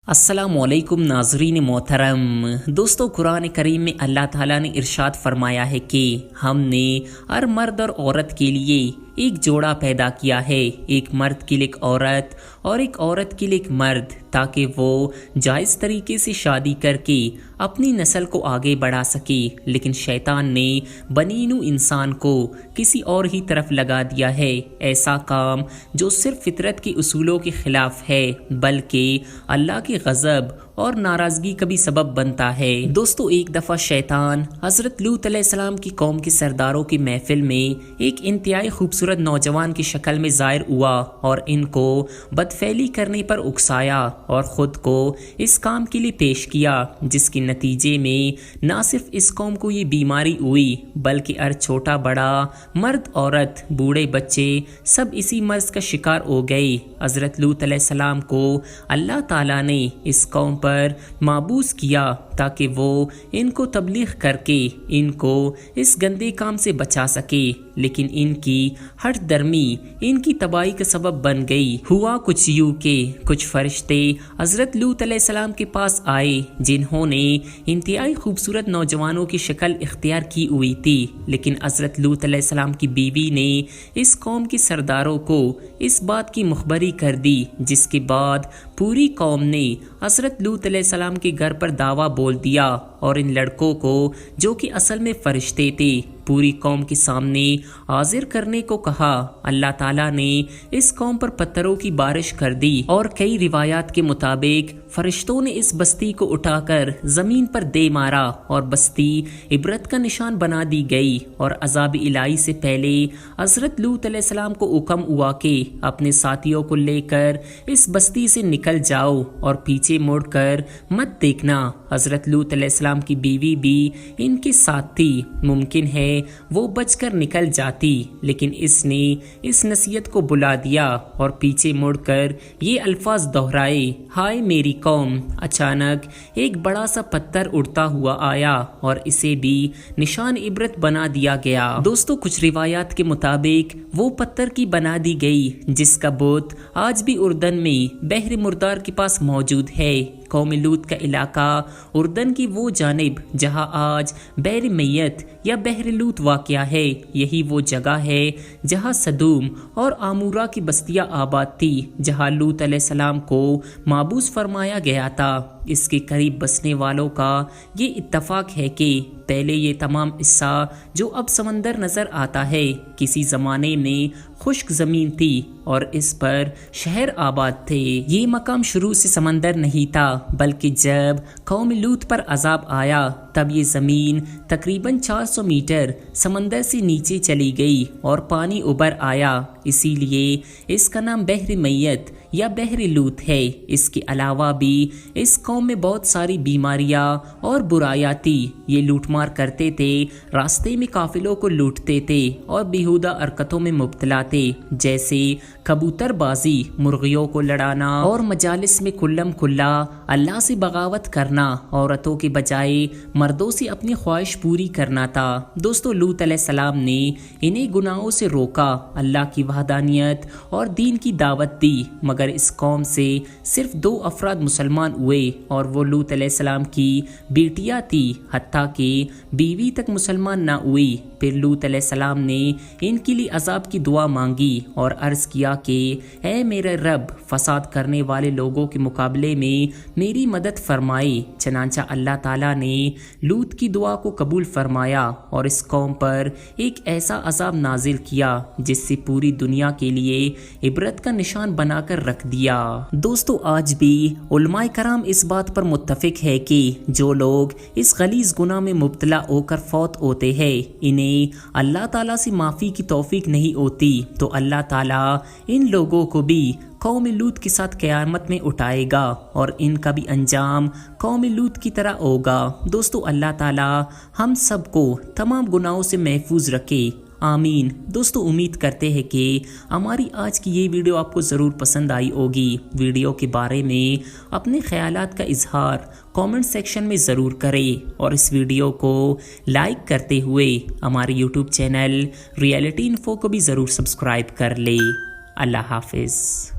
السلام علیکم ناظرین محترم دوستو، قرآن کریم میں اللہ تعالیٰ نے ارشاد فرمایا ہے کہ ہم نے ہر مرد اور عورت کے لیے ایک جوڑا پیدا کیا ہے، ایک مرد کے لیے ایک عورت اور ایک عورت کے لیے ایک مرد، تاکہ وہ جائز طریقے سے شادی کر کے اپنی نسل کو آگے بڑھا سکے۔ لیکن شیطان نے بنی نوع انسان کو کسی اور ہی طرف لگا دیا ہے، ایسا کام جو صرف فطرت کے اصولوں کے خلاف ہے بلکہ اللہ کے غضب اور ناراضگی کا بھی سبب بنتا ہے۔ دوستو، ایک دفعہ شیطان حضرت لوط علیہ السلام کی قوم کے سرداروں کی محفل میں ایک انتہائی خوبصورت نوجوان کی شکل میں ظاہر ہوا اور ان کو بدفعلی کرنے پر اکسایا اور خود کو اس کام کے لیے پیش کیا، جس کے نتیجے میں نہ صرف اس قوم کو یہ بیماری ہوئی بلکہ ہر چھوٹا بڑا، مرد عورت، بوڑھے بچے سب اسی مرض کا شکار ہو گئے۔ حضرت لوط علیہ السلام کو اللہ تعالیٰ نے اس قوم پر مابوس کیا تاکہ وہ ان کو تبلیغ کر کے ان کو اس گندے کام سے بچا سکے، لیکن ان کی ہٹ درمی ان کی تباہی کا سبب بن گئی۔ ہوا کچھ یوں کہ کچھ فرشتے حضرت لوط علیہ السلام کے پاس آئے جنہوں نے انتہائی خوبصورت نوجوانوں کی شکل اختیار کی ہوئی تھی، لیکن حضرت لوط علیہ السلام کی بیوی نے اس قوم کے سرداروں کو اس بات کی مخبری کر دی، جس کے بعد پوری قوم نے حضرت لوط علیہ السلام کے گھر پر دعویٰ بول دیا اور ان لڑکوں کو، جو کہ اصل میں فرشتے تھے، پوری قوم کے سامنے حاضر کرنے کو کہا۔ اللہ تعالیٰ نے اس قوم پر پتھروں کی بارش کر دی اور کئی روایات کے مطابق فرشتوں نے اس بستی کو اٹھا کر زمین پر دے مارا اور بستی عبرت کا نشان بنا دی گئی، اور عذاب الہی سے پہلے حضرت لوط علیہ السلام کو حکم ہوا کہ اپنے ساتھیوں کو لے کر اس بستی سے نکل جاؤ اور پیچھے مڑ کر مت دیکھنا۔ حضرت لوط علیہ السلام کی بیوی بھی ان کے ساتھ تھی، ممکن ہے وہ بچ کر نکل جاتی، لیکن اس نے اس نصیحت کو بلا دیا اور پیچھے مڑ کر یہ الفاظ دہرائے، ہائے میری قوم۔ اچانک ایک بڑا سا پتھر اڑتا ہوا آیا اور اسے بھی نشان عبرت بنا دیا گیا۔ دوستو، کچھ روایات کے مطابق وہ پتھر کی بنا دی گئی جس کا بت آج بھی اردن میں بحر مردار کے پاس موجود ہے۔ قوم لوط کا علاقہ اردن کی وہ جانب جہاں آج بحر میت یا بحر لوط واقع ہے، یہی وہ جگہ ہے جہاں سدوم اور آمورہ کی بستیاں آباد تھی، جہاں لوط علیہ السلام کو مابوس فرمایا گیا تھا۔ اس کے قریب بسنے والوں کا یہ اتفاق ہے کہ پہلے یہ تمام حصہ جو اب سمندر نظر آتا ہے، کسی زمانے میں خشک زمین تھی اور اس پر شہر آباد تھے۔ یہ مقام شروع سے سمندر نہیں تھا، بلکہ جب قوم لوط پر عذاب آیا تب یہ زمین تقریباً 400 میٹر سمندر سے نیچے چلی گئی اور پانی ابھر آیا، اسی لیے اس کا نام بحر میت یا بحر لوط ہے۔ اس کے علاوہ بھی اس قوم میں بہت ساری بیماریاں اور برائیاں تھی۔ یہ لوٹ مار کرتے تھے، راستے میں قافلوں کو لوٹتے تھے اور بیہودہ حرکتوں میں مبتلا تھے، جیسے کبوتر بازی، مرغیوں کو لڑانا اور مجالس میں کلم کھلا اللہ سے بغاوت کرنا، عورتوں کے بجائے مردوں سے اپنی خواہش پوری کرنا تھا۔ دوستو، لوط علیہ السلام نے انہیں گناہوں سے روکا، اللہ کی وحدانیت اور دین کی دعوت دی، مگر اس قوم سے صرف 2 افراد مسلمان ہوئے اور وہ لوط علیہ السلام کی بیٹیاں تھی، حتیٰ کہ بیوی تک مسلمان نہ ہوئی۔ پھر لوط علیہ السلام نے ان کے لیے عذاب کی دعا مانگی اور عرض کیا کہ اے میرے رب، فساد کرنے والے لوگوں کے مقابلے میں میری مدد فرمائے۔ چنانچہ اللہ تعالیٰ نے لوط کی دعا کو قبول فرمایا اور اس قوم پر ایک ایسا عذاب نازل کیا جس سے پوری دنیا کے لیے عبرت کا نشان بنا کر رکھ دیا۔ دوستو، آج بھی علماء کرام اس بات پر متفق ہے کہ جو لوگ اس غلیظ گناہ میں مبتلا ہو کر فوت ہوتے ہیں، انہیں اللہ تعالیٰ سے معافی کی توفیق نہیں ہوتی، تو اللہ تعالیٰ ان لوگوں کو بھی قوم لوط کے ساتھ قیامت میں اٹھائے گا اور ان کا بھی انجام قوم لوط کی طرح ہوگا۔ دوستو، اللہ تعالیٰ ہم سب کو تمام گناہوں سے محفوظ رکھے، آمین۔ دوستو، امید کرتے ہیں کہ ہماری آج کی یہ ویڈیو آپ کو ضرور پسند آئی ہوگی۔ ویڈیو کے بارے میں اپنے خیالات کا اظہار کامنٹ سیکشن میں ضرور کریں اور اس ویڈیو کو لائک کرتے ہوئے ہمارے یوٹیوب چینل ریئلٹی انفو کو بھی ضرور سبسکرائب کر لیں۔ اللہ حافظ۔